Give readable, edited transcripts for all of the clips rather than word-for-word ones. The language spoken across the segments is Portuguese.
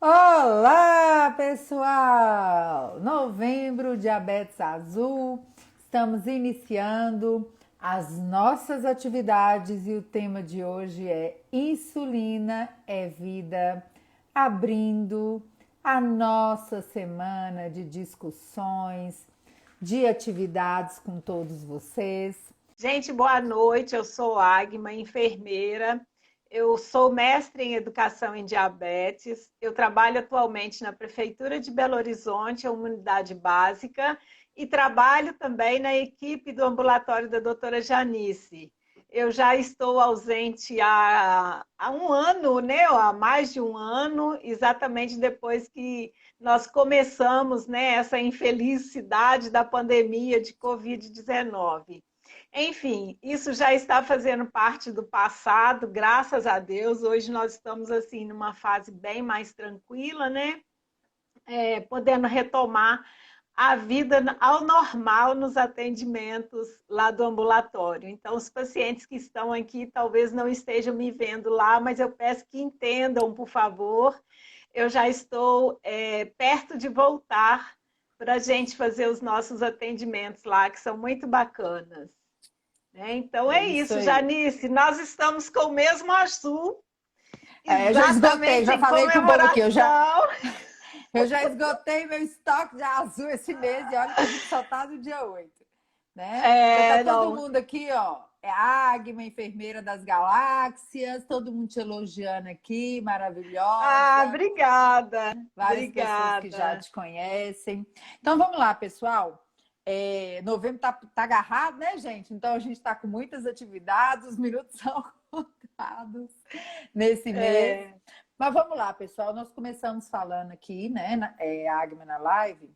Olá, pessoal! Novembro, Diabetes Azul. Estamos iniciando as nossas atividades e o tema de hoje é Insulina é Vida, abrindo a nossa semana de discussões, de atividades com todos vocês. Gente, boa noite. Eu sou Agma, enfermeira. Eu sou mestre em educação em diabetes. Eu trabalho atualmente na Prefeitura de Belo Horizonte, a unidade básica, e trabalho também na equipe do ambulatório da doutora Janice. Eu já estou ausente há um ano, né? Há mais de um ano, exatamente depois que nós começamos, né, essa infelicidade da pandemia de Covid-19. Enfim, isso já está fazendo parte do passado, graças a Deus. Hoje nós estamos assim numa fase bem mais tranquila, né? Podendo retomar a vida ao normal nos atendimentos lá do ambulatório. Então, os pacientes que estão aqui talvez não estejam me vendo lá, mas eu peço que entendam, por favor. Eu já estou perto de voltar para a gente fazer os nossos atendimentos lá, que são muito bacanas. Então É é isso isso, aí. Janice. Nós estamos com o mesmo azul, Eu já esgotei, exatamente já em falei com o povo aqui, comemoração. eu já esgotei meu estoque de azul esse mês e olha que a gente só tá no dia 8, né? Então tá todo Não. mundo aqui, ó. É a Agma, enfermeira das galáxias, todo mundo te elogiando aqui, maravilhosa. Obrigada, Várias pessoas que já obrigada. te conhecem. Então vamos lá, pessoal. Novembro tá agarrado, né, gente? Então a gente está com muitas atividades, os minutos são contados nesse mês. É, Mas vamos lá, pessoal. Nós começamos falando aqui, né, a Agma na live,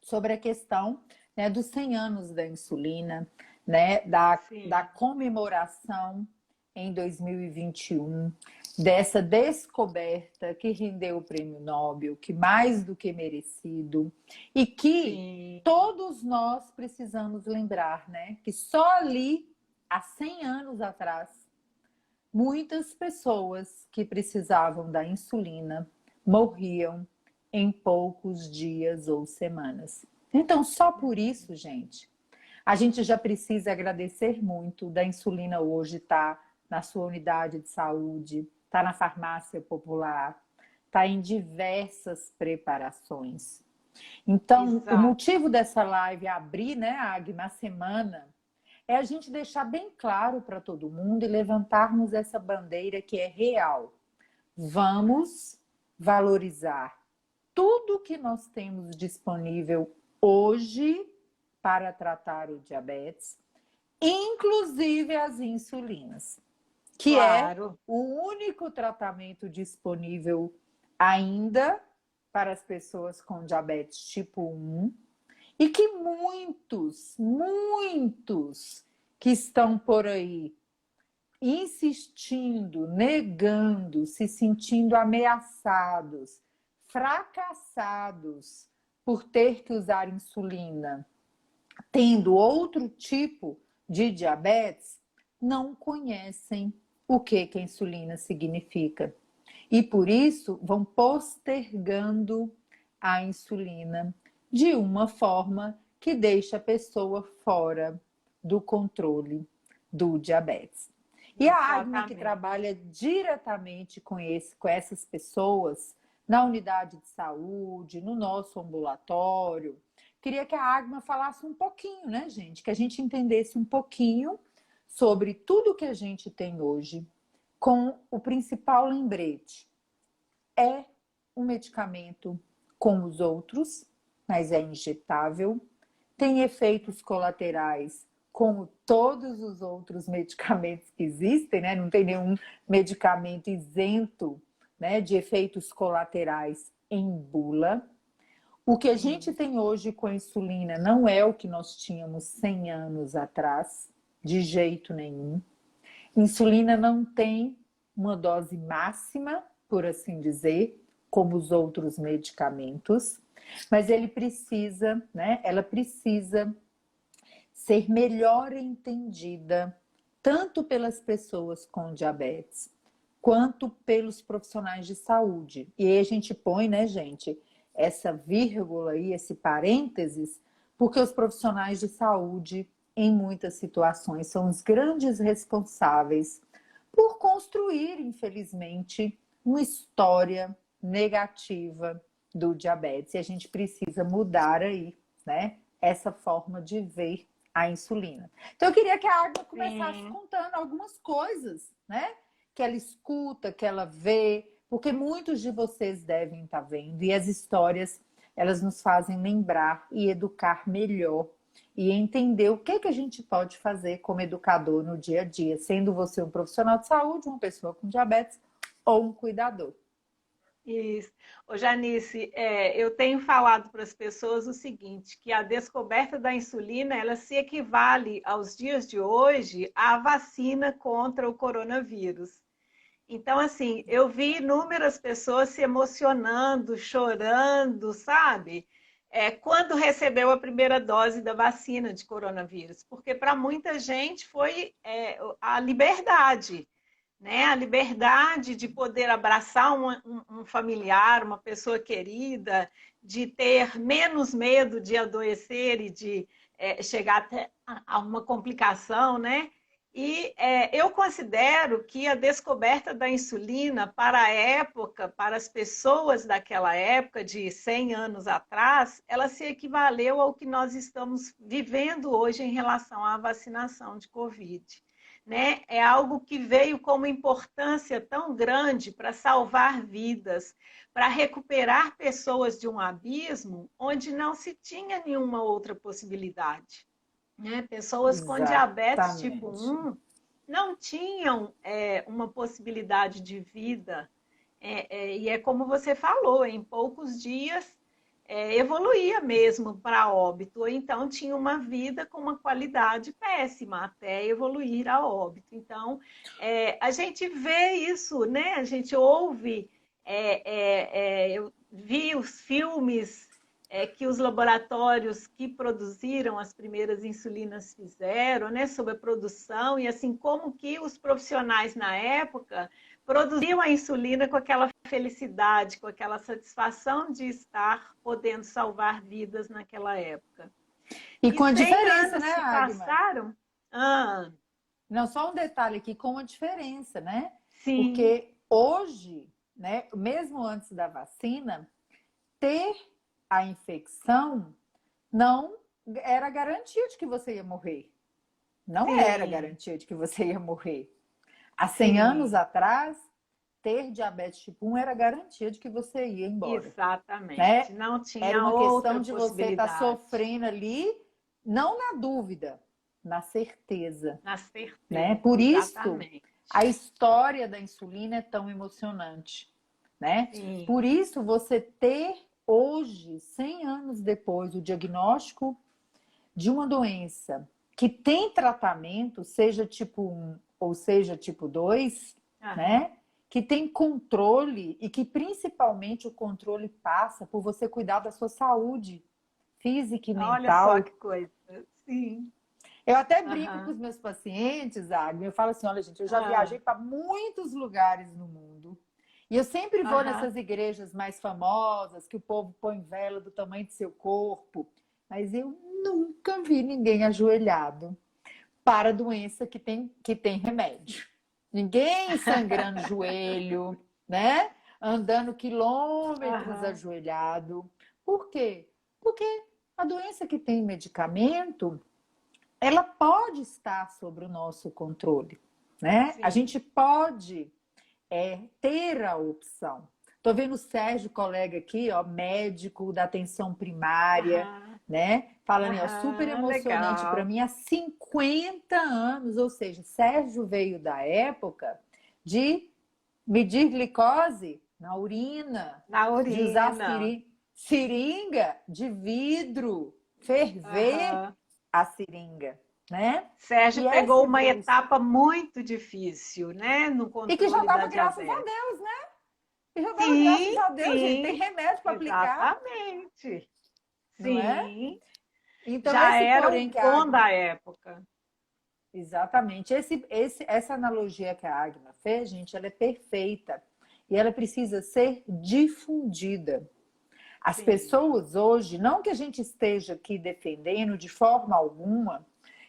sobre a questão, né, dos 100 anos da insulina, né, da sim, comemoração em 2021, dessa descoberta que rendeu o prêmio Nobel, que mais do que merecido, e que sim, todos nós precisamos lembrar, né, que só ali, há 100 anos atrás, muitas pessoas que precisavam da insulina morriam em poucos dias ou semanas. Então, só por isso, gente, a gente já precisa agradecer muito da insulina hoje estar na sua unidade de saúde, está na farmácia popular, está em diversas preparações. Então, o exato. motivo dessa live abrir, né, Agma, a semana, é a gente deixar bem claro para todo mundo e levantarmos essa bandeira que é real. Vamos valorizar tudo que nós temos disponível hoje para tratar o diabetes, inclusive as insulinas, que é Claro, o único tratamento disponível ainda para as pessoas com diabetes tipo 1 e que muitos que estão por aí insistindo, negando, se sentindo ameaçados, fracassados por ter que usar insulina, tendo outro tipo de diabetes, não conhecem o que a insulina significa. E por isso vão postergando a insulina de uma forma que deixa a pessoa fora do controle do diabetes. E a Agma, que exatamente. trabalha diretamente com essas pessoas na unidade de saúde, no nosso ambulatório, queria que a Agma falasse um pouquinho, né, gente? Que a gente entendesse um pouquinho sobre tudo que a gente tem hoje, com o principal lembrete. É um medicamento como os outros, mas é injetável, tem efeitos colaterais como todos os outros medicamentos que existem, né? Não tem nenhum medicamento isento, né, de efeitos colaterais em bula. O que a gente Sim, tem hoje com a insulina não é o que nós tínhamos 100 anos atrás, de jeito nenhum. Insulina não tem uma dose máxima, por assim dizer, como os outros medicamentos, mas ele precisa, né? Ela precisa ser melhor entendida tanto pelas pessoas com diabetes quanto pelos profissionais de saúde. E aí a gente põe, né, gente, essa vírgula aí, esse parênteses, porque os profissionais de saúde, em muitas situações, são os grandes responsáveis por construir, infelizmente, uma história negativa do diabetes. E a gente precisa mudar aí, né, essa forma de ver a insulina. Então, eu queria que a Agma começasse contando algumas coisas, né, que ela escuta, que ela vê, porque muitos de vocês devem estar vendo, e as histórias, elas nos fazem lembrar e educar melhor, e entender o que a gente pode fazer como educador no dia a dia, sendo você um profissional de saúde, uma pessoa com diabetes ou um cuidador. Isso. Ô, Janice, eu tenho falado para as pessoas o seguinte, que a descoberta da insulina, ela se equivale aos dias de hoje à vacina contra o coronavírus. Então, assim, eu vi inúmeras pessoas se emocionando, chorando, sabe? Quando recebeu a primeira dose da vacina de coronavírus, porque para muita gente foi a liberdade, né? A liberdade de poder abraçar um familiar, uma pessoa querida, de ter menos medo de adoecer e de chegar até a uma complicação, né? E eu considero que a descoberta da insulina para a época, para as pessoas daquela época, de 100 anos atrás, ela se equivaleu ao que nós estamos vivendo hoje em relação à vacinação de Covid. Né? É algo que veio com uma importância tão grande para salvar vidas, para recuperar pessoas de um abismo onde não se tinha nenhuma outra possibilidade. Né? Pessoas com diabetes tipo Exatamente. 1 não tinham uma possibilidade de vida. E é como você falou, em poucos dias evoluía mesmo para óbito, ou então tinha uma vida com uma qualidade péssima até evoluir a óbito. Então, a gente vê isso, né? A gente ouve, eu vi os filmes que os laboratórios que produziram as primeiras insulinas fizeram, né, sobre a produção, e assim como que os profissionais na época produziam a insulina com aquela felicidade, com aquela satisfação de estar podendo salvar vidas naquela época. E E com a 100 diferença, anos né, se Agma? passaram. Ah, Não, só um detalhe aqui, com a diferença, né? sim, Porque hoje, né, mesmo antes da vacina, ter a infecção não era garantia de que você ia morrer. Não era sim, garantia de que você ia morrer. Há 100 anos sim, atrás, ter diabetes tipo 1 era garantia de que você ia embora, exatamente. né? Não Era tinha uma questão outra de você estar possibilidade. sofrendo ali, não na dúvida, na certeza, Na né? certeza, Por isso, exatamente. a história da insulina é tão emocionante, né? Sim. Por isso, você ter hoje, 100 anos depois, o diagnóstico de uma doença que tem tratamento, seja tipo 1 ou seja tipo 2, Aham. né? Que tem controle e que principalmente o controle passa por você cuidar da sua saúde física e Olha só mental. que coisa. Sim. Eu até brinco com os Aham. meus pacientes, Agnes, eu falo assim, olha gente, eu já Ah, viajei para muitos lugares no mundo. E eu sempre vou aham. nessas igrejas mais famosas, que o povo põe vela do tamanho do seu corpo, mas eu nunca vi ninguém ajoelhado para doença que tem remédio. Ninguém sangrando joelho, né? Andando quilômetros Aham. ajoelhado. Por quê? Porque a doença que tem medicamento, ela pode estar sob o nosso controle, né? A Sim. gente pode ter a opção. Estou vendo o Sérgio, colega aqui, ó, médico da atenção primária, Aham. né? Falando, ó, super Aham. emocionante para Legal. mim há 50 anos, ou seja, Sérgio veio da época de medir glicose na urina, Na de usar urina. seringa de vidro, ferver Aham. a seringa, né? Sérgio E essa pegou uma evolução. etapa muito difícil, né, no E que já controle da estava, graças a diabetes. Deus, né? E já estava, graças Sim, a Deus, gente. Tem sim, remédio para aplicar, exatamente. não é? Sim, Então, já esse era porém o que a bom Agma. da época. Exatamente. Essa analogia que a Agma fez, gente, ela é perfeita. E ela precisa ser difundida. As Sim. pessoas hoje, não que a gente esteja aqui defendendo de forma alguma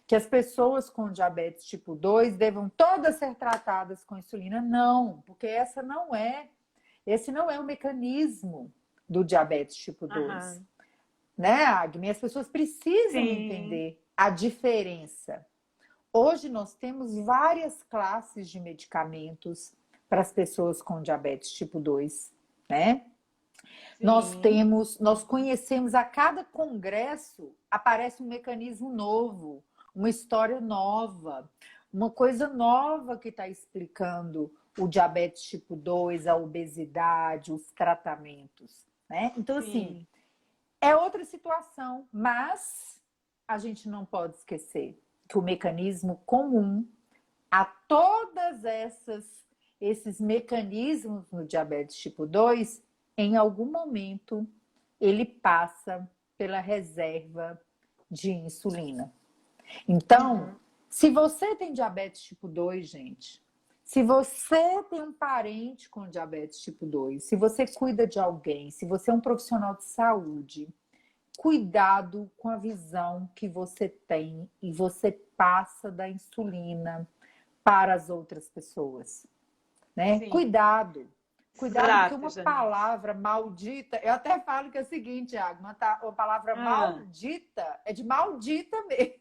que as pessoas com diabetes tipo 2 devam todas ser tratadas com insulina, não, porque esse não é o mecanismo do diabetes tipo 2, Aham. né, Agni? As pessoas precisam Sim, entender a diferença. Hoje nós temos várias classes de medicamentos para as pessoas com diabetes tipo 2, né? sim, Nós conhecemos a cada congresso aparece um mecanismo novo, uma história nova, uma coisa nova que está explicando o diabetes tipo 2, a obesidade, os tratamentos, né? Então, assim, sim, é outra situação, mas a gente não pode esquecer que o mecanismo comum a esses mecanismos no diabetes tipo 2, em algum momento ele passa pela reserva de insulina. Então, uhum, se você tem diabetes tipo 2, gente, se você tem um parente com diabetes tipo 2, se você cuida de alguém, se você é um profissional de saúde, cuidado com a visão que você tem e você passa da insulina para as outras pessoas, né? sim. Cuidado. Cuidado, porque Exato, uma Janice. palavra maldita, eu até falo que é o seguinte, Água, uma palavra Ah, maldita é de maldita mesmo,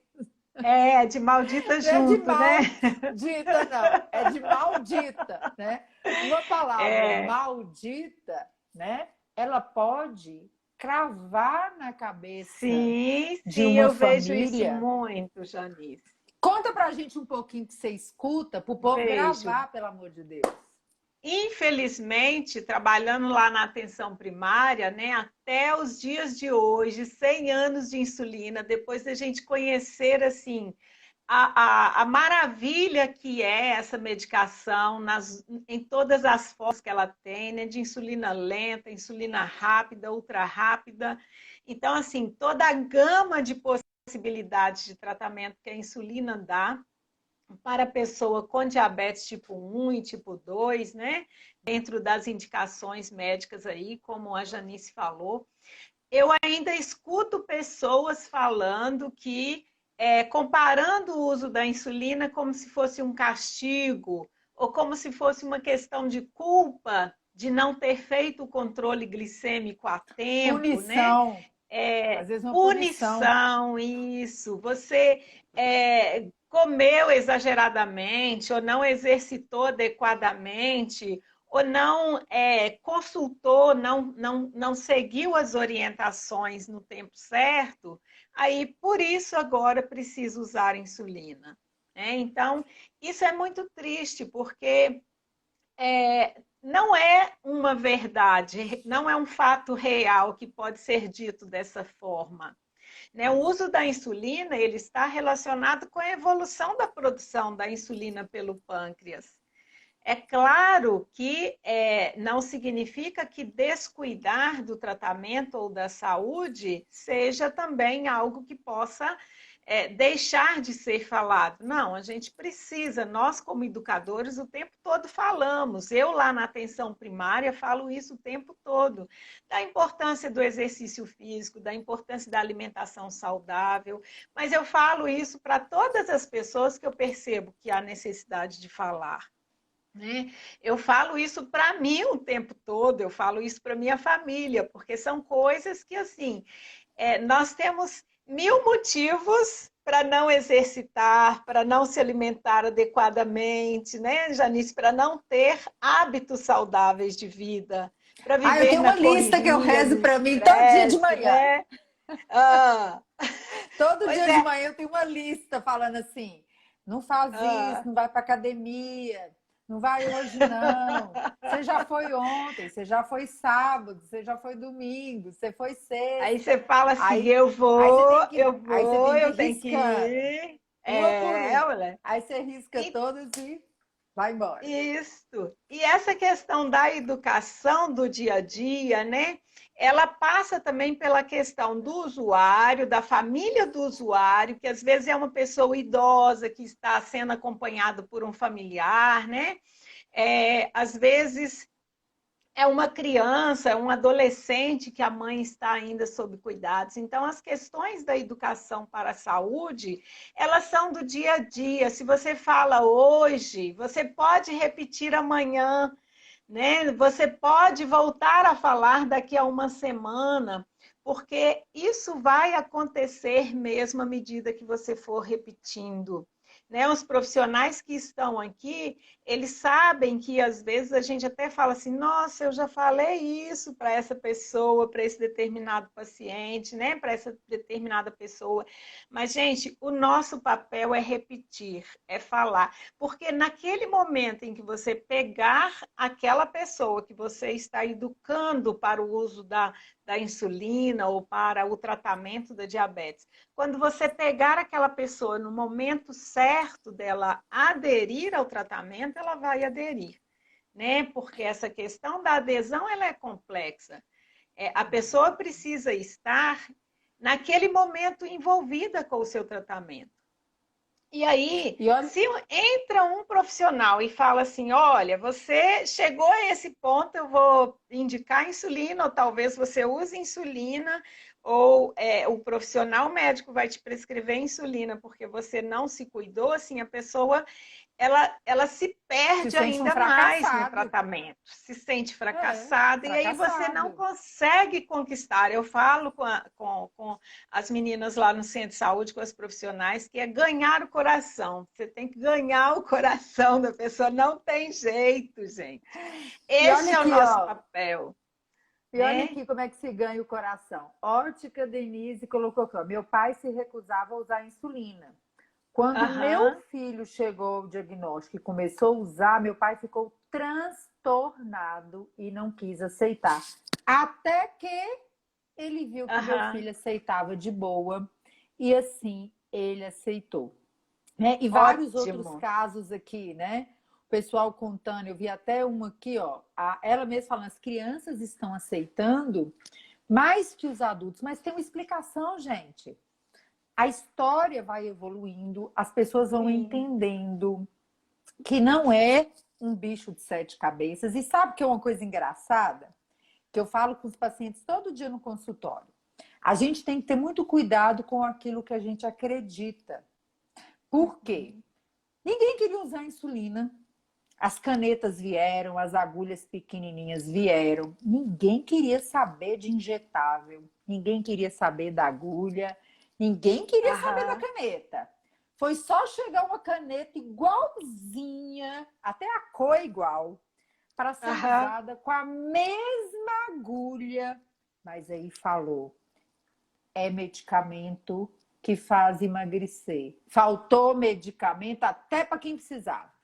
é, de maldita não é de junto, né? maldita, não, é de maldita, né? Uma palavra É, maldita, né? Ela pode cravar na cabeça sim, de sim, uma eu vejo isso família. muito, Janice. Conta pra gente um pouquinho que você escuta, pro povo Vejo. gravar, pelo amor de Deus. Infelizmente, trabalhando lá na atenção primária, né, até os dias de hoje, 100 anos de insulina, depois da gente conhecer assim a maravilha que é essa medicação em todas as formas que ela tem, né, de insulina lenta, insulina rápida, ultra rápida. Então, assim, toda a gama de possibilidades de tratamento que a insulina dá para a pessoa com diabetes tipo 1 e tipo 2, né? Dentro das indicações médicas aí, como a Janice falou. Eu ainda escuto pessoas falando que, comparando o uso da insulina como se fosse um castigo, ou como se fosse uma questão de culpa de não ter feito o controle glicêmico a tempo, né? Punição, às vezes uma punição. Punição, isso. Você comeu exageradamente, ou não exercitou adequadamente, ou não consultou, não seguiu as orientações no tempo certo, aí por isso agora precisa usar insulina. Né? Então, isso é muito triste, porque não é uma verdade, não é um fato real que pode ser dito dessa forma. Né? O uso da insulina ele está relacionado com a evolução da produção da insulina pelo pâncreas. É claro que não significa que descuidar do tratamento ou da saúde seja também algo que possa deixar de ser falado. Não, a gente precisa, nós como educadores, o tempo todo falamos. Eu lá na atenção primária falo isso o tempo todo, da importância do exercício físico, da importância da alimentação saudável, mas eu falo isso para todas as pessoas que eu percebo que há necessidade de falar. Né? Eu falo isso para mim o tempo todo, eu falo isso para minha família, porque são coisas que, assim, nós temos mil motivos para não exercitar, para não se alimentar adequadamente, né, Janice? Para não ter hábitos saudáveis de vida, para Ah, eu viver tenho na uma lista que eu correria, no rezo para mim todo dia de estresse, manhã. né? Ah, Todo pois dia de é. manhã eu tenho uma lista falando assim: não faz isso, Ah. não vai para academia, não vai hoje não. Você já foi ontem, você já foi sábado, você já foi domingo, você foi Aí você sexta. fala assim, Aí, aí você tem que ir eu tenho que riscando, ir. uma por uma. Olha. Aí você risca E todas e vai embora. Isso. E essa questão da educação do dia a dia, né? Ela passa também pela questão do usuário, da família do usuário, que às vezes é uma pessoa idosa que está sendo acompanhado por um familiar, né? Às vezes é uma criança, é um adolescente que a mãe está ainda sob cuidados. Então, as questões da educação para a saúde, elas são do dia a dia. Se você fala hoje, você pode repetir amanhã, né? Você pode voltar a falar daqui a uma semana, porque isso vai acontecer mesmo à medida que você for repetindo. Né? Os profissionais que estão aqui, eles sabem que às vezes a gente até fala assim, nossa, eu já falei isso para essa pessoa, para esse determinado paciente, né? Para essa determinada pessoa. Mas, gente, o nosso papel é repetir, é falar. Porque naquele momento em que você pegar aquela pessoa que você está educando para o uso da insulina ou para o tratamento da diabetes, quando você pegar aquela pessoa no momento certo dela aderir ao tratamento, ela vai aderir, né? Porque essa questão da adesão, ela é complexa. A pessoa precisa estar naquele momento envolvida com o seu tratamento. E aí, se entra um profissional e fala assim, olha, você chegou a esse ponto, eu vou indicar insulina, ou talvez você use insulina, ou o profissional médico vai te prescrever insulina porque você não se cuidou, assim, a pessoa ela se perde ainda mais no tratamento, se sente fracassada, e aí você não consegue conquistar. Eu falo com as meninas lá no centro de saúde, com as profissionais, que é ganhar o coração. Você tem que ganhar o coração da pessoa, não tem jeito, gente. Esse é o nosso papel. E olha aqui como é que se ganha o coração. Ótica Denise colocou aqui, ó, meu pai se recusava a usar insulina. Quando meu filho chegou ao diagnóstico e começou a usar, meu pai ficou transtornado e não quis aceitar. Até que ele viu que meu filho aceitava de boa e assim ele aceitou. Né? E vários outros casos aqui, né? O pessoal contando, eu vi até uma aqui, ó. Ela mesma falando, as crianças estão aceitando mais que os adultos, mas tem uma explicação, gente. A história vai evoluindo, as pessoas vão entendendo que não é um bicho de 7 cabeças. E sabe que é uma coisa engraçada? Que eu falo com os pacientes todo dia no consultório. A gente tem que ter muito cuidado com aquilo que a gente acredita. Por quê? Ninguém queria usar insulina. As canetas vieram, as agulhas pequenininhas vieram. Ninguém queria saber de injetável. Ninguém queria saber da agulha. Ninguém queria saber da caneta. Foi só chegar uma caneta igualzinha, até a cor igual, para ser usada com a mesma agulha. Mas aí falou, é medicamento que faz emagrecer. Faltou medicamento até para quem precisava.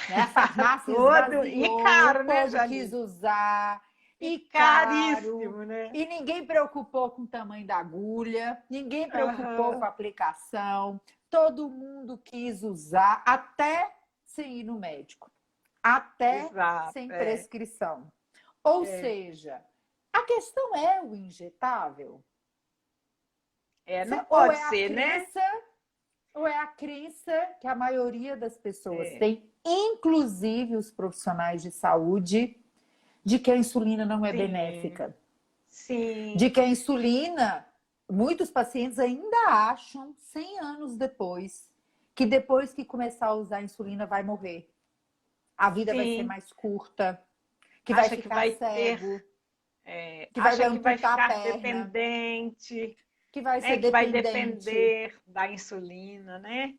Né? A farmácia esvaziou, e caro, né, Janine? Quis usar. E caríssimo, né? E ninguém preocupou com o tamanho da agulha, ninguém preocupou com a aplicação, todo mundo quis usar, até sem ir no médico, até sem prescrição. Ou seja, a questão é o injetável? Não pode ser, crença, né? Ou é a crença que a maioria das pessoas tem, inclusive os profissionais de saúde, de que a insulina não é benéfica. Sim. De que a insulina, muitos pacientes ainda acham, 100 anos depois, que depois que começar a usar a insulina vai morrer. A vida vai ser mais curta, que vai ficar cego, que vai ficar dependente, que vai depender da insulina, né?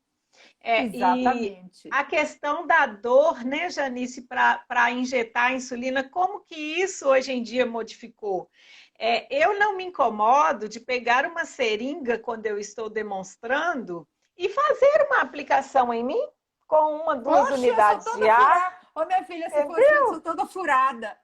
Exatamente. E a questão da dor, né, Janice, para injetar a insulina, como que isso hoje em dia modificou? Eu não me incomodo de pegar uma seringa quando eu estou demonstrando e fazer uma aplicação em mim com 1, 2 unidades de ar. Ô, minha filha, se fosse eu sou toda furada.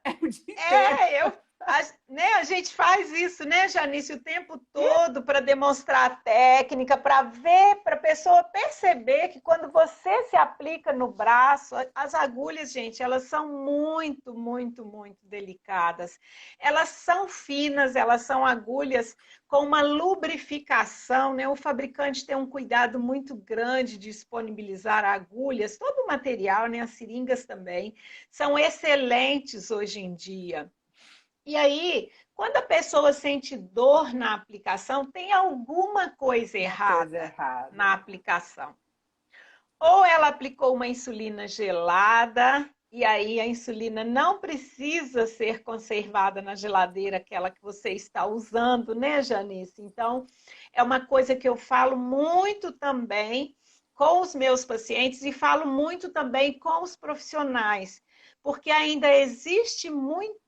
A gente faz isso, né, Janice, o tempo todo para demonstrar a técnica, para ver, para a pessoa perceber que quando você se aplica no braço, as agulhas, gente, elas são muito, muito, muito delicadas. Elas são finas, elas são agulhas com uma lubrificação, né? O fabricante tem um cuidado muito grande de disponibilizar agulhas, todo o material, né? As seringas também, são excelentes hoje em dia. E aí, quando a pessoa sente dor na aplicação, tem alguma coisa Uma coisa errada errada. na aplicação. Ou ela aplicou uma insulina gelada, e aí a insulina não precisa ser conservada na geladeira, aquela que você está usando, né, Janice? Então, é uma coisa que eu falo muito também com os meus pacientes e falo muito também com os profissionais, porque ainda existe muita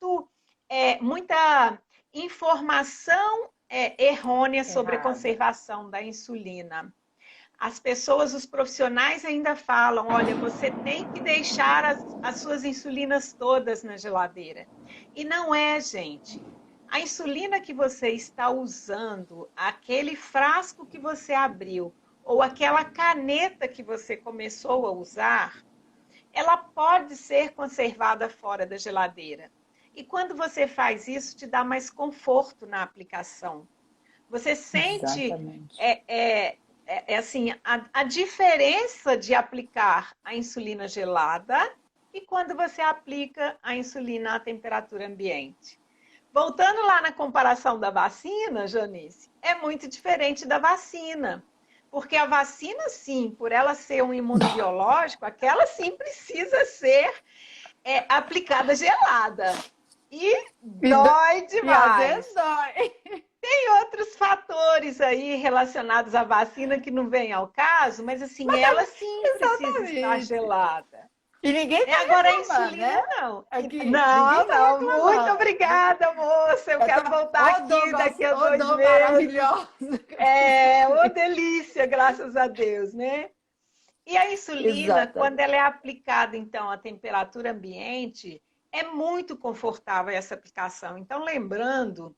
informação errônea sobre a Errada. conservação da insulina. As pessoas, os profissionais ainda falam, olha, você tem que deixar as suas insulinas todas na geladeira. E não é, gente. A insulina que você está usando, aquele frasco que você abriu, ou aquela caneta que você começou a usar, ela pode ser conservada fora da geladeira. E quando você faz isso, te dá mais conforto na aplicação. Você sente Exatamente. assim, a diferença de aplicar a insulina gelada e quando você aplica a insulina à temperatura ambiente. Voltando lá na comparação da vacina, Janice, é muito diferente da vacina. Porque a vacina, sim, por ela ser um imunobiológico, aquela sim precisa ser aplicada gelada. E dói E às vezes demais. dói. Tem outros fatores aí relacionados à vacina que não vem ao caso, mas assim, Mas ela sim precisa estar exatamente. gelada. E ninguém tá Agora a reclamando, insulina né? não. Aqui, ninguém Não, tá não. Muito reclamando. obrigada, moça. Eu quero voltar Ô, dor, aqui daqui a ô, 2 dor meses. maravilhosa. Ô delícia, graças a Deus, né? E a insulina, quando Exatamente. ela é aplicada, então, à temperatura ambiente, é muito confortável essa aplicação. Então, lembrando,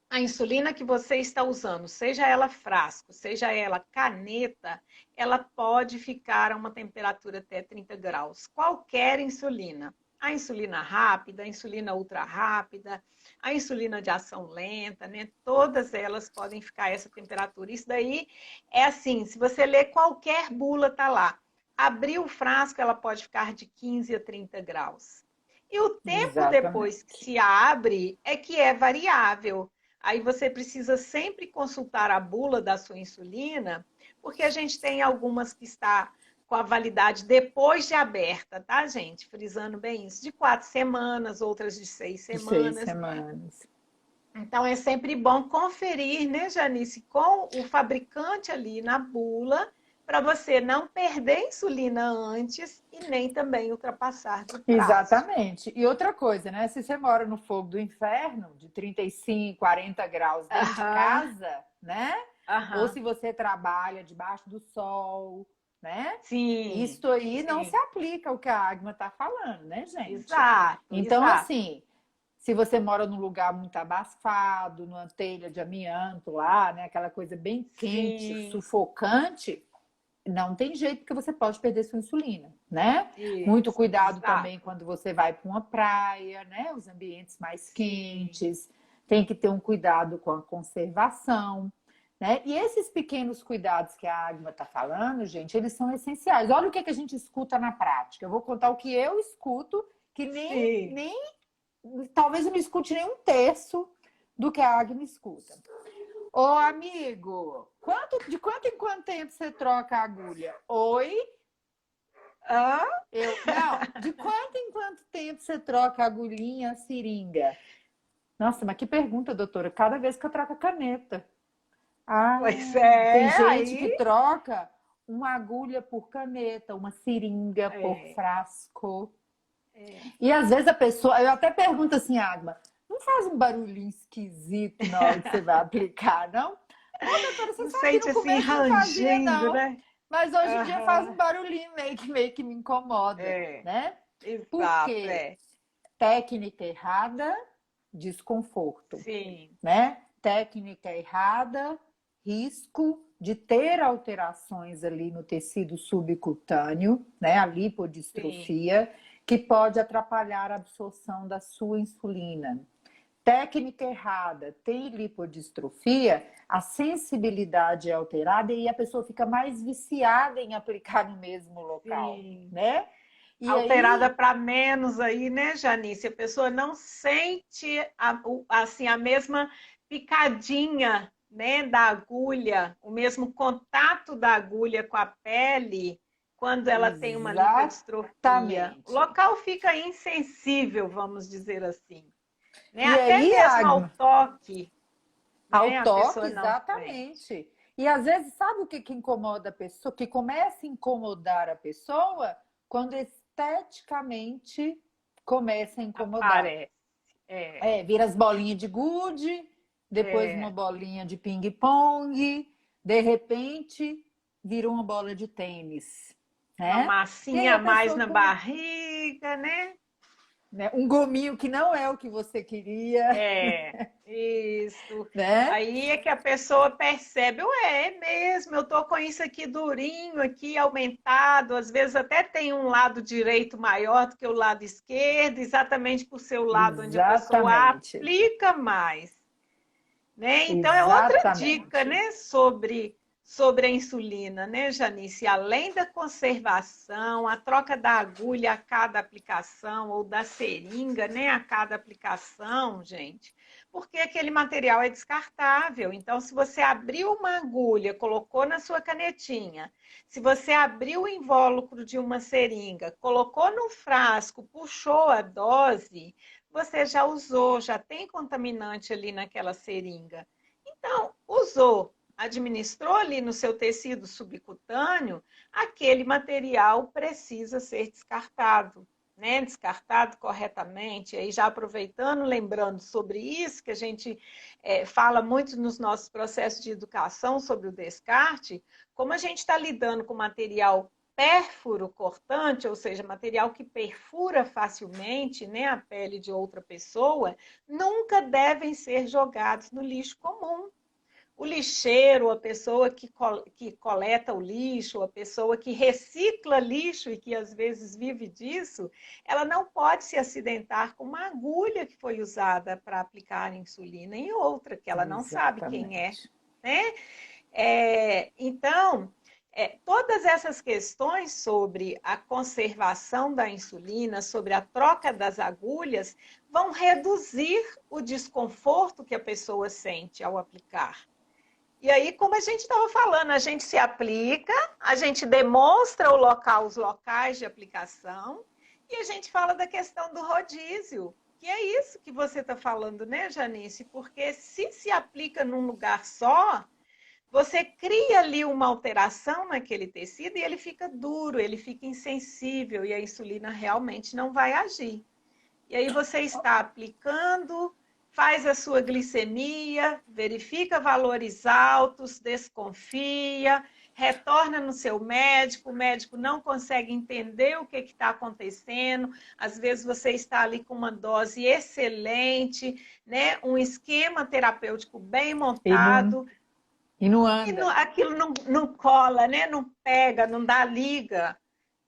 a insulina que você está usando, seja ela frasco, seja ela caneta, ela pode ficar a uma temperatura até 30 graus. Qualquer insulina. A insulina rápida, a insulina ultra rápida, a insulina de ação lenta, né? Todas elas podem ficar a essa temperatura. Isso daí é assim, se você ler qualquer bula, tá lá. Abrir o frasco, ela pode ficar de 15 a 30 graus. E o tempo depois que Exatamente. se abre é que é variável. Aí você precisa sempre consultar a bula da sua insulina, porque a gente tem algumas que está com a validade depois de aberta, tá, gente? Frisando bem isso, de 4 semanas, outras de 6 De 6 semanas. semanas. Então é sempre bom conferir, né, Janice, com o fabricante ali na bula, para você não perder insulina antes e nem também ultrapassar do prazo. Exatamente. E outra coisa, né? Se você mora no fogo do inferno, de 35, 40 graus dentro de Aham, casa, né? Ou aham. se você trabalha debaixo do sol, né? Sim, Isso aí não se sim. aplica ao que a Agma está falando, né, gente? Exato, Então, exato. assim, se você mora num lugar muito abafado, numa telha de amianto lá, né? Aquela coisa bem quente, Sim, sufocante, não tem jeito que você pode perder sua insulina, né? Muito isso, cuidado também exato. quando você vai para uma praia, né? Os ambientes mais Sim, quentes, tem que ter um cuidado com a conservação, né? E esses pequenos cuidados que a Agma está falando, gente, eles são essenciais. Olha o que a gente escuta na prática. Eu vou contar o que eu escuto, que sim. nem talvez eu não escute nem um terço do que a Agma escuta. Ô, amigo, de quanto em quanto tempo você troca a agulha? Oi? Hã? Não, de quanto em quanto tempo você troca a agulhinha, a seringa? Nossa, mas que pergunta, doutora. Cada vez que eu troco a caneta. Ah, Pois tem é, gente que aí. troca uma agulha por caneta, uma seringa por É, frasco. é. E às vezes a pessoa, eu até pergunto assim, Agma, não faz um barulhinho esquisito na hora que você vai aplicar, não? Ô, doutora, você Não sabe que sente no assim começo não fazia, rangendo, não. né? Mas hoje em dia faz um Aham. barulhinho meio que me incomoda, É, né? exato, Porque é. técnica errada, desconforto, Sim, né? Técnica errada, risco de ter alterações ali no tecido subcutâneo, né? A sim. lipodistrofia, que pode atrapalhar a absorção da sua insulina. Técnica errada, tem lipodistrofia, a sensibilidade é alterada e a pessoa fica mais viciada em aplicar no mesmo local, Sim. né? E Alterada aí, para menos aí, né, Janice? A pessoa não sente assim a mesma picadinha, né, da agulha, o mesmo contato da agulha com a pele quando ela tem uma lipodistrofia. O exatamente. local fica insensível, vamos dizer assim, né? E Até aí, mesmo ao toque, ao né? A toque, pessoa não sente. exatamente. E às vezes, sabe o que, que incomoda a pessoa? Que começa a incomodar a pessoa quando esteticamente começa a incomodar. Aparece. É, É, vira as bolinhas de gude, depois uma é. bolinha de ping-pong, de repente vira uma bola de tênis, Uma né? E aí massinha a a mais pessoa na com, barriga, né? né, um gominho que não é o que você queria, É, isso. né? Aí é que a pessoa percebe, ué, é mesmo, eu tô com isso aqui durinho, aqui aumentado, às vezes até tem um lado direito maior do que o lado esquerdo, exatamente por ser o lado onde a pessoa Exatamente, aplica mais, né? Então é outra dica, exatamente. né, sobre a insulina, né, Janice? Além da conservação, a troca da agulha a cada aplicação ou da seringa, né, a cada aplicação, gente, porque aquele material é descartável. Então, se você abriu uma agulha, colocou na sua canetinha, se você abriu o invólucro de uma seringa, colocou no frasco, puxou a dose, você já usou, já tem contaminante ali naquela seringa. Então, usou, administrou ali no seu tecido subcutâneo, aquele material precisa ser descartado, né? Descartado corretamente. E aí, já aproveitando, lembrando sobre isso, que a gente fala muito nos nossos processos de educação sobre o descarte, como a gente está lidando com material pérfuro cortante, ou seja, material que perfura facilmente, né, a pele de outra pessoa, nunca devem ser jogados no lixo comum. O lixeiro, a pessoa que coleta o lixo, a pessoa que recicla lixo e que às vezes vive disso, ela não pode se acidentar com uma agulha que foi usada para aplicar insulina em outra, que ela não sabe quem é, Exatamente. né? Então, todas essas questões sobre a conservação da insulina, sobre a troca das agulhas, vão reduzir o desconforto que a pessoa sente ao aplicar. E aí, como a gente estava falando, a gente se aplica, a gente demonstra o local, os locais de aplicação, e a gente fala da questão do rodízio, que é isso que você está falando, né, Janice? Porque se aplica num lugar só, você cria ali uma alteração naquele tecido e ele fica duro, ele fica insensível e a insulina realmente não vai agir. E aí você está aplicando, faz a sua glicemia, verifica valores altos, desconfia, retorna no seu médico, o médico não consegue entender o que está acontecendo, às vezes você está ali com uma dose excelente, né? Um esquema terapêutico bem E não, montado, e não e anda. aquilo não cola, né? Não pega, não dá liga.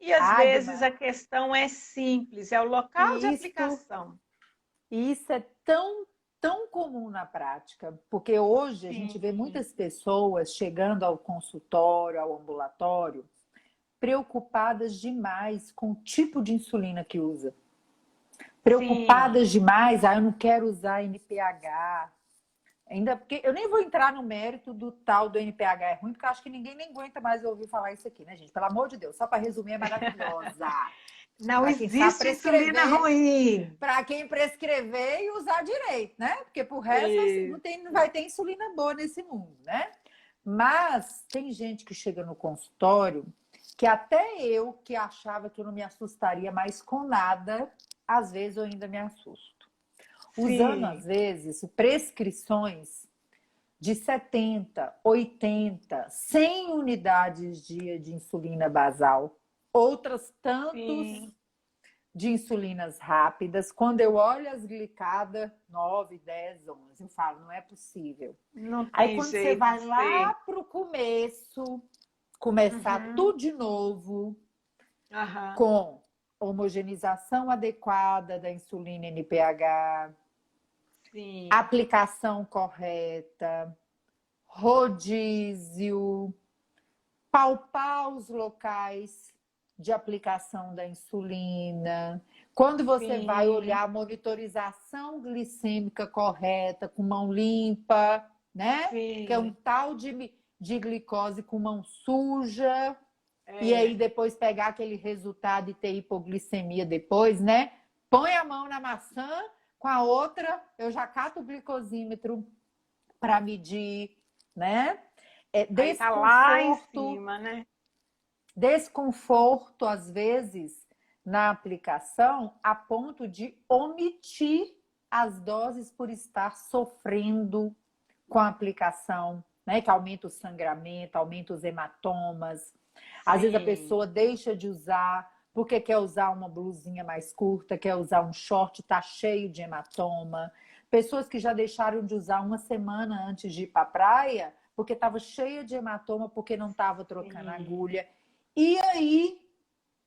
E às vezes Agma, a questão é simples, é o local de e isto, aplicação. isso é tão comum na prática, porque hoje a gente vê Sim, muitas pessoas chegando ao consultório, ao ambulatório, preocupadas demais com o tipo de insulina que usa. sim, Preocupadas demais, eu não quero usar NPH. Ainda porque eu nem vou entrar no mérito do tal do NPH é ruim, porque eu acho que ninguém nem aguenta mais ouvir falar isso aqui, né, gente? Pelo amor de Deus, só para resumir, é maravilhosa. não Para quem sabe existe insulina prescrever, ruim. para quem prescrever e usar direito, né? Porque pro resto não, tem, não Isso. vai ter insulina boa nesse mundo, né? Mas tem gente que chega no consultório que até eu, que achava que eu não me assustaria mais com nada, às vezes eu ainda me assusto. Usando, às Sim, vezes, prescrições de 70, 80, 100 unidades dia de insulina basal. Outras tantos sim. de insulinas rápidas. Quando eu olho as glicadas, 9, 10, 11, eu falo, não é possível. Não Aí tem quando você jeito vai de lá ser. para o começo, começar Uhum. tudo de novo, Aham. com homogeneização adequada da insulina NPH, Sim, aplicação correta, rodízio, palpar os locais de aplicação da insulina. Quando você vai sim, olhar a monitorização glicêmica correta, com mão limpa, né? Que é um sim. tal de glicose com mão suja, e aí É. depois pegar aquele resultado e ter hipoglicemia depois, né? Põe a mão na maçã, com a outra eu já cato o glicosímetro para medir, né? Aí tá lá em Desconforto, cima, né? desconforto às vezes na aplicação a ponto de omitir as doses por estar sofrendo com a aplicação, né? Que aumenta o sangramento, aumenta os hematomas. Às vezes a Sim, pessoa deixa de usar porque quer usar uma blusinha mais curta, quer usar um short, tá cheio de hematoma. Pessoas que já deixaram de usar uma semana antes de ir para a praia porque estava cheia de hematoma porque não estava trocando sim, agulha. E aí,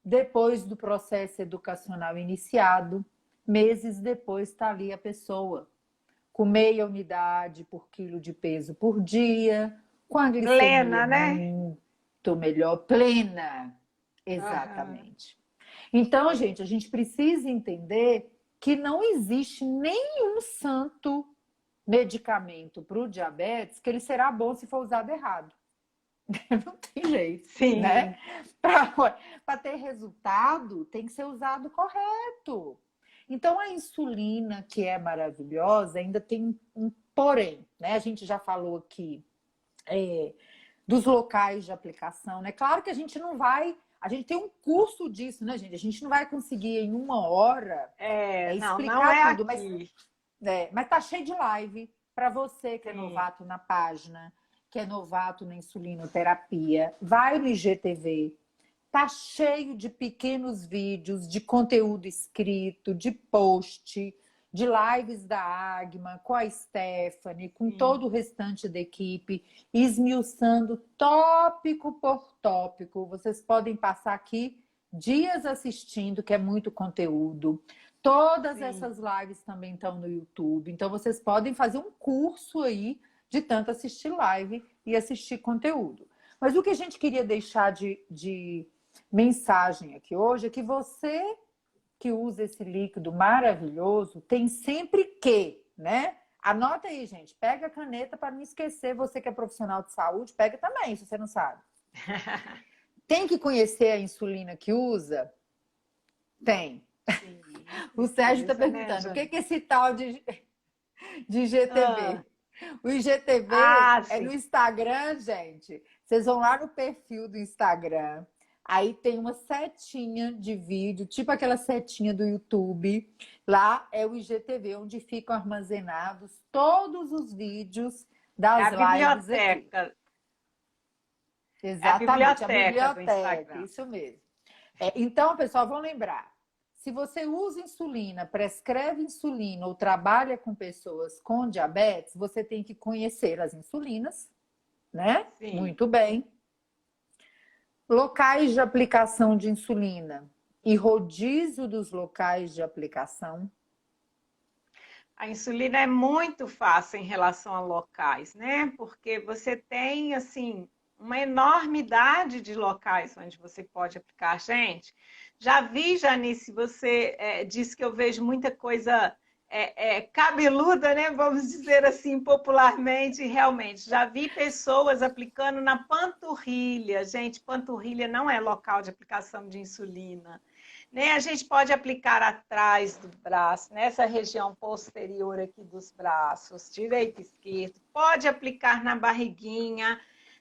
depois do processo educacional iniciado, meses depois está ali a pessoa com meia unidade por quilo de peso por dia, com a glicemia plena, né? muito melhor, plena. Aham. Exatamente. Então, É. gente, a gente precisa entender que não existe nenhum santo medicamento para o diabetes que ele será bom se for usado errado. Não tem jeito, né? Sim, Para ter resultado, tem que ser usado correto. Então, a insulina, que é maravilhosa, ainda tem um porém, né? A gente já falou aqui dos locais de aplicação, né? Claro que a gente não vai. A gente tem um curso disso, né, gente? A gente não vai conseguir em uma hora não, não explicar é tudo, aqui. mas tá cheio de live para você que é Sim, novato na página, que é novato na insulinoterapia. Vai no IGTV. Tá cheio de pequenos vídeos, de conteúdo escrito, de post, de lives da Agma, com a Stephanie, com sim, todo o restante da equipe, esmiuçando tópico por tópico. Vocês podem passar aqui dias assistindo, que é muito conteúdo. Todas sim. essas lives também estão no YouTube, então vocês podem fazer um curso aí de tanto assistir live e assistir conteúdo. Mas o que a gente queria deixar de mensagem aqui hoje é que você que usa esse líquido maravilhoso tem sempre que, né? Anota aí, gente. Pega a caneta para não esquecer. Você que é profissional de saúde, pega também, se você não sabe. Tem que conhecer a insulina que usa? Tem. Sim, O Sérgio está precisa, né, perguntando: o que Jane? é esse tal de Ah, IGTV? O IGTV ah, é no sim. Instagram, gente. Vocês vão lá no perfil do Instagram. Aí tem uma setinha de vídeo, tipo aquela setinha do YouTube. Lá é o IGTV, onde ficam armazenados todos os vídeos É das a lives aqui. biblioteca. É a Exatamente, a biblioteca do biblioteca, Instagram. isso mesmo. Então, pessoal, vão lembrar. Se você usa insulina, prescreve insulina ou trabalha com pessoas com diabetes, você tem que conhecer as insulinas, né? Sim. Muito bem. Locais de aplicação de insulina e rodízio dos locais de aplicação. A insulina é muito fácil em relação a locais, né? Porque você tem, assim, uma enormidade de locais onde você pode aplicar. Gente, já vi, Janice, você disse que eu vejo muita coisa cabeluda, né? Vamos dizer assim, popularmente, realmente. Já vi pessoas aplicando na panturrilha. Gente, panturrilha não é local de aplicação de insulina, né? A gente pode aplicar atrás do braço, nessa região posterior aqui dos braços, direito e esquerdo. Pode aplicar na barriguinha,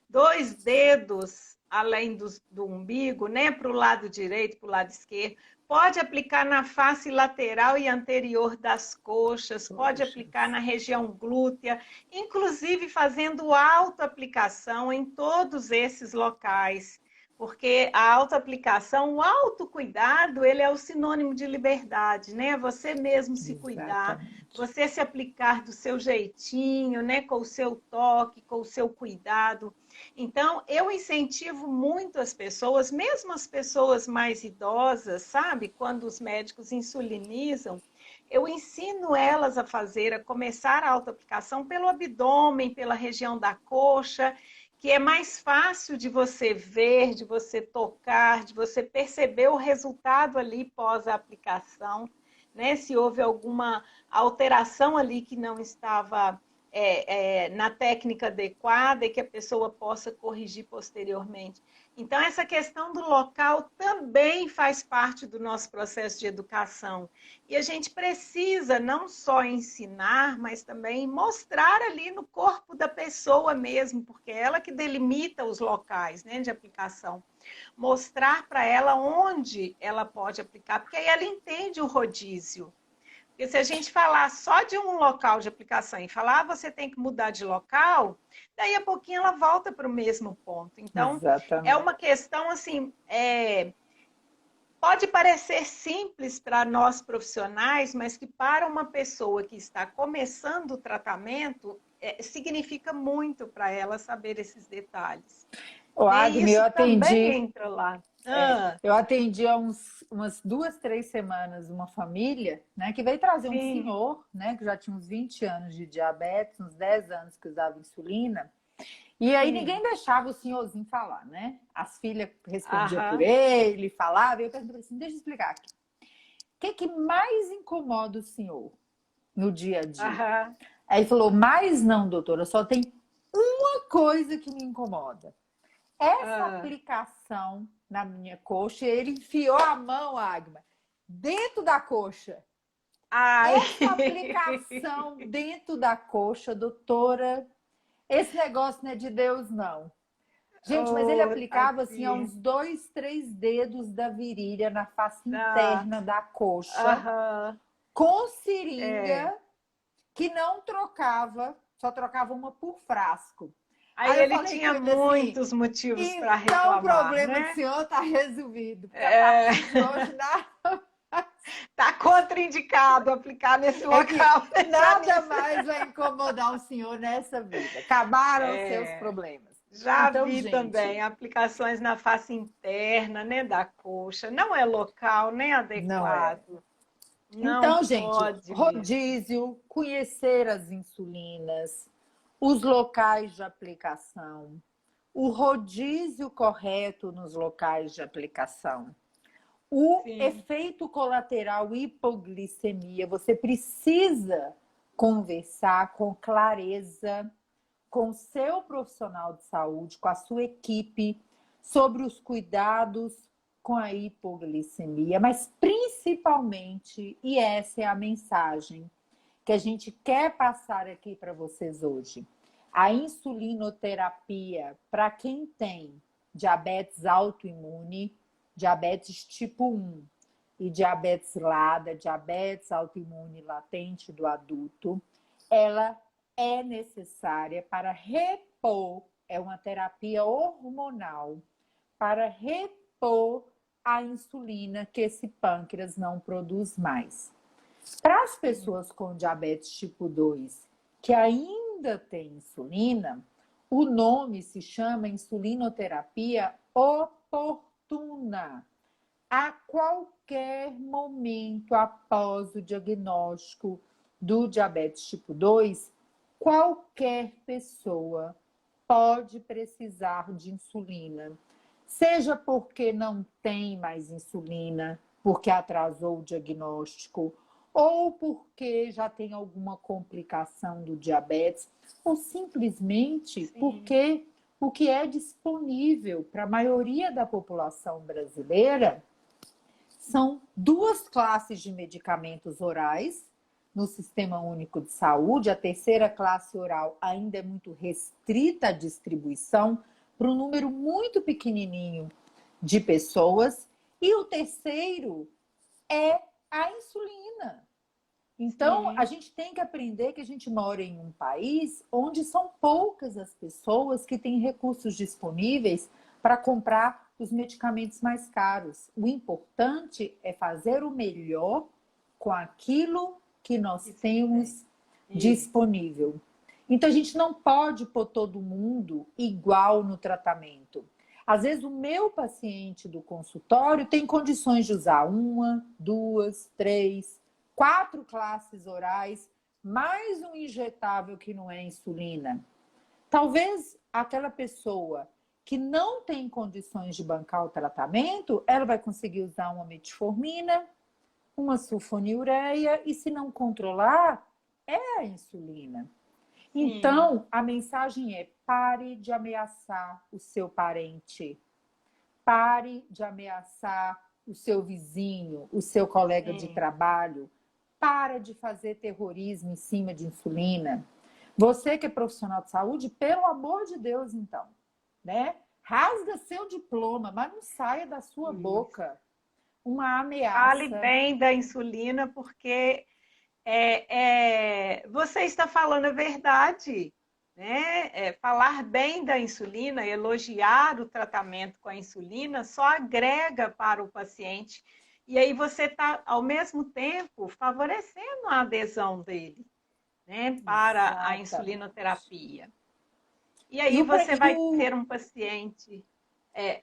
2 dedos além do umbigo, né? Para o lado direito, para o lado esquerdo. Pode aplicar na face lateral e anterior das coxas, pode aplicar na região glútea, inclusive fazendo autoaplicação em todos esses locais. Porque a autoaplicação, o autocuidado, ele é o sinônimo de liberdade, né? Você mesmo se cuidar, Exatamente. você se aplicar do seu jeitinho, né? Com o seu toque, com o seu cuidado. Então, eu incentivo muito as pessoas, mesmo as pessoas mais idosas, sabe? Quando os médicos insulinizam, eu ensino elas a fazer, a começar a autoaplicação pelo abdômen, pela região da coxa, que é mais fácil de você ver, de você tocar, de você perceber o resultado ali pós a aplicação, né? Se houve alguma alteração ali que não estava na técnica adequada e que a pessoa possa corrigir posteriormente. Então, essa questão do local também faz parte do nosso processo de educação. E a gente precisa não só ensinar, mas também mostrar ali no corpo da pessoa mesmo, porque é ela que delimita os locais, né, de aplicação. Mostrar para ela onde ela pode aplicar, porque aí ela entende o rodízio. Porque se a gente falar só de um local de aplicação e falar, você tem que mudar de local, daí a pouquinho ela volta para o mesmo ponto. Então, é Exatamente. uma questão assim, pode parecer simples para nós profissionais, mas que para uma pessoa que está começando o tratamento, significa muito para ela saber esses detalhes. O Né? E Agni, isso também entra lá. eu atendi há umas 2, 3 semanas uma família, né, que veio trazer um Sim. senhor, né, que já tinha uns 20 anos de diabetes, uns 10 anos que usava insulina. E aí ninguém Sim. deixava o senhorzinho falar, né? As filhas respondiam por Aham. ele, falava, e eu perguntei assim, deixa eu explicar aqui. O que mais incomoda o senhor no dia a dia? Aham. Aí ele falou, mais não, doutora, só tem uma coisa que me incomoda. Essa Ah. aplicação na minha coxa, ele enfiou a mão, Agma, dentro da coxa. Ai. Essa aplicação dentro da coxa, doutora, esse negócio não é de Deus, não. Gente, mas ele Oh, aplicava assim a tadinha. uns 2, 3 dedos da virilha na face Ah. interna da coxa, Aham. com É. seringa, que não trocava, só trocava uma por frasco. Aí Aí eu ele falei com tinha ele assim, muitos motivos para então o reclamar, problema do né? senhor está resolvido, porque a É, partir de hoje tá contraindicado aplicar nesse é que local, deixar nada nisso. mais vai incomodar o senhor nessa vida. Acabaram os seus É, problemas. já Então, vi gente, também aplicações na face interna, né, da coxa. Não é local, nem não é. adequado. Não Então, gente, pode mesmo. rodízio, conhecer as insulinas, os locais de aplicação, o rodízio correto nos locais de aplicação, o Sim, efeito colateral hipoglicemia. Você precisa conversar com clareza com o seu profissional de saúde, com a sua equipe, sobre os cuidados com a hipoglicemia, mas principalmente, e essa é a mensagem que a gente quer passar aqui para vocês hoje, a insulinoterapia para quem tem diabetes autoimune, diabetes tipo 1 e diabetes LADA, diabetes autoimune latente do adulto, ela é necessária para repor, é uma terapia hormonal para repor a insulina que esse pâncreas não produz mais. Para as sim, pessoas com diabetes tipo 2 que ainda têm insulina, o nome se chama insulinoterapia oportuna. A qualquer momento após o diagnóstico do diabetes tipo 2, qualquer pessoa pode precisar de insulina. Seja porque não tem mais insulina, porque atrasou o diagnóstico, ou porque já tem alguma complicação do diabetes, ou simplesmente sim, porque o que é disponível para a maioria da população brasileira são duas classes de medicamentos orais no Sistema Único de Saúde. A terceira classe oral ainda é muito restrita à distribuição para um número muito pequenininho de pessoas. E o terceiro é a insulina. Então, a sim, gente tem que aprender que a gente mora em um país onde são poucas as pessoas que têm recursos disponíveis para comprar os medicamentos mais caros. O importante é fazer o melhor com aquilo que nós temos disponível. Então, a gente não pode pôr todo mundo igual no tratamento. Às vezes, o meu paciente do consultório tem condições de usar 1, 2, 3, 4 classes orais, mais um injetável que não é insulina. Talvez aquela pessoa que não tem condições de bancar o tratamento, ela vai conseguir usar uma metformina, uma sulfonilureia, e se não controlar, é a insulina. Então, a mensagem é: pare de ameaçar o seu parente. Pare de ameaçar o seu vizinho, o seu colega de trabalho. Para de fazer terrorismo em cima de insulina. Você que é profissional de saúde, pelo amor de Deus, então, né? Rasga seu diploma, mas não saia da sua boca uma ameaça. Fale bem da insulina, porque você está falando a verdade, né? Falar bem da insulina, elogiar o tratamento com a insulina, só agrega para o paciente. E aí você está, ao mesmo tempo, favorecendo a adesão dele, né, para a insulinoterapia. E aí você vai ter um paciente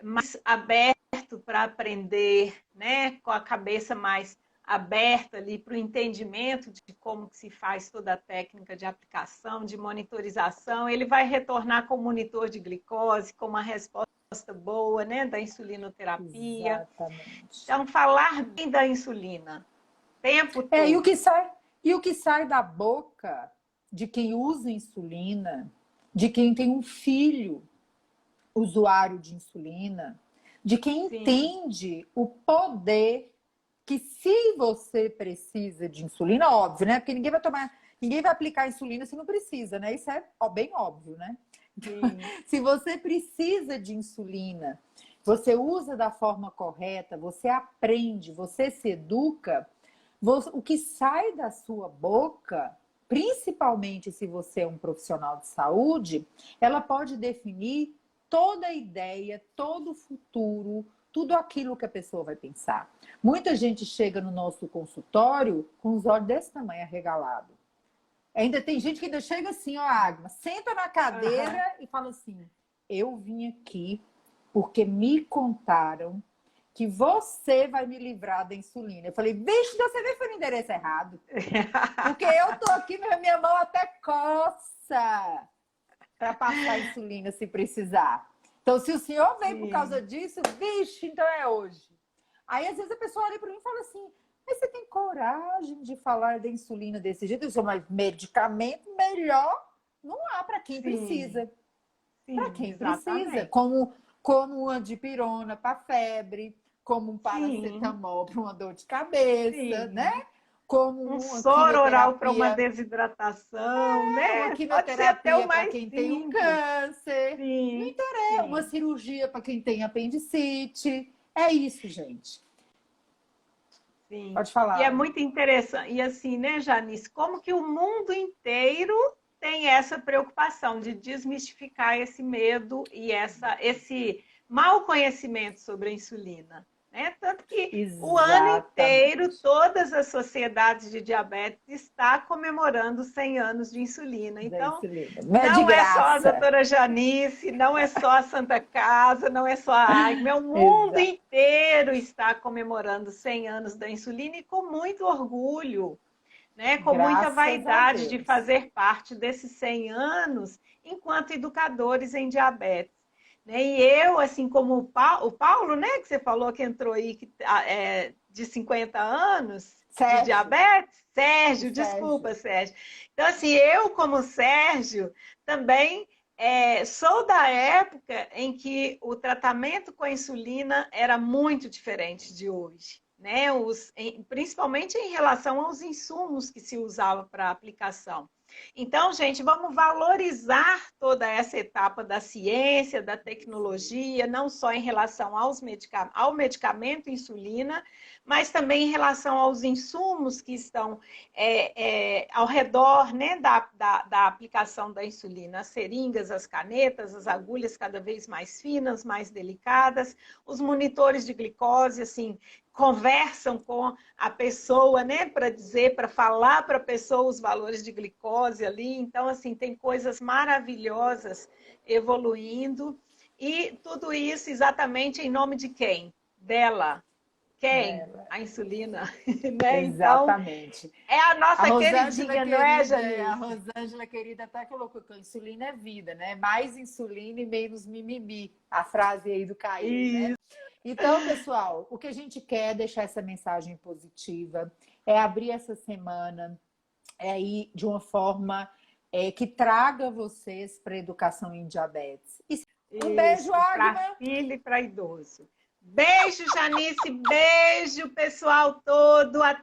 mais aberto para aprender, né, com a cabeça mais aberta ali para o entendimento de como que se faz toda a técnica de aplicação, de monitorização. Ele vai retornar com o monitor de glicose, com uma resposta boa, né, da insulinoterapia. Exatamente. Então, falar bem da insulina, tempo todo. E o que sai da boca de quem usa insulina, de quem tem um filho usuário de insulina, de quem entende o poder que, se você precisa de insulina, óbvio, né? Porque ninguém vai aplicar insulina se não precisa, né? Isso é bem óbvio, né? Se você precisa de insulina, você usa da forma correta, você aprende, você se educa, o que sai da sua boca, principalmente se você é um profissional de saúde, ela pode definir toda a ideia, todo o futuro, tudo aquilo que a pessoa vai pensar. Muita gente chega no nosso consultório com os olhos desse tamanho arregalados. Ainda tem gente que ainda chega assim, ó, Agma, senta na cadeira e fala assim: eu vim aqui porque me contaram que você vai me livrar da insulina. Eu falei: vixe, então você veio foi no endereço errado. Porque eu tô aqui, minha mão até coça para passar insulina se precisar. Então, se o senhor veio por causa disso, vixe, então é hoje. Aí, às vezes, a pessoa olha para mim e fala assim: mas você tem coragem de falar da insulina desse jeito? Eu sou, mas medicamento melhor não há para quem precisa. Para quem precisa. Como uma dipirona para febre, como um paracetamol para uma dor de cabeça, né? Como um soro oral para uma desidratação, né? Uma quimioterapia para quem tem um câncer. Não interessa. Uma cirurgia para quem tem apendicite. É isso, gente. Sim. Pode falar. E é muito interessante. E assim, né, Janice, como que o mundo inteiro tem essa preocupação de desmistificar esse medo e esse mau conhecimento sobre a insulina. Né? Tanto que o ano inteiro, todas as sociedades de diabetes estão comemorando 100 anos de insulina. Então, não é só a doutora Janice, não é só a Santa Casa, não é só a Agma, o mundo inteiro está comemorando 100 anos da insulina e com muito orgulho, né? Com muita vaidade de fazer parte desses 100 anos enquanto educadores em diabetes. E eu, assim como o Paulo, né, que você falou que entrou aí de 50 anos de diabetes, Sérgio, desculpa, Sérgio. Então, assim, eu como Sérgio também sou da época em que o tratamento com a insulina era muito diferente de hoje. né? Principalmente em relação aos insumos que se usava para a aplicação. Então, gente, vamos valorizar toda essa etapa da ciência, da tecnologia, não só em relação ao medicamento insulina, mas também em relação aos insumos que estão ao redor, né, da aplicação da insulina. As seringas, as canetas, as agulhas cada vez mais finas, mais delicadas, os monitores de glicose, assim, conversam com a pessoa, né, para falar para a pessoa os valores de glicose ali. Então, assim, tem coisas maravilhosas evoluindo. E tudo isso exatamente em nome de quem? Dela. Quem? Dela. A insulina. Né? Exatamente. Então, é a nossa queridinha, não é, Janice? A Rosângela querida até colocou que a insulina é vida, né? Mais insulina e menos mimimi. A frase aí do Caio, né? Então, pessoal, o que a gente quer é deixar essa mensagem positiva, é abrir essa semana aí de uma forma que traga vocês para a educação em diabetes. Um beijo, Agma! Para filho e para idoso. Beijo, Janice, beijo, pessoal todo.